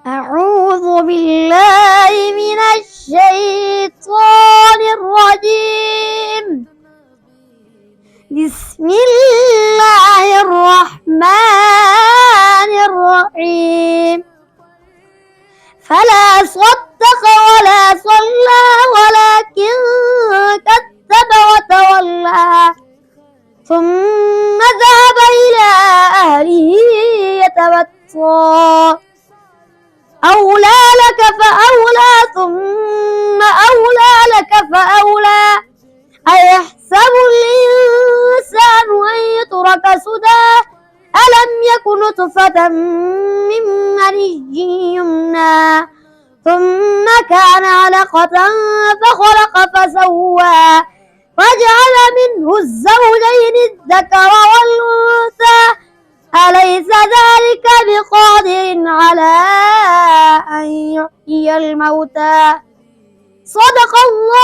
أعوذ بالله من الشيطان الرجيم. بسم الله الرحمن الرحيم. فلا صدق ولا صلى ولكن كذب وتولى ثم ذهب إلى أهله يتمطى أولى لك فأولى ثم أولى لك فأولى أيحسب الإنسان أن يترك سدى ألم يك نطفة من مني يمنى ثم كان علقة فخلق فسوى وجعل منه الزوجين الذكر والأنثى أليس ذلك بقادر على أن يحيي الموتى صدق الله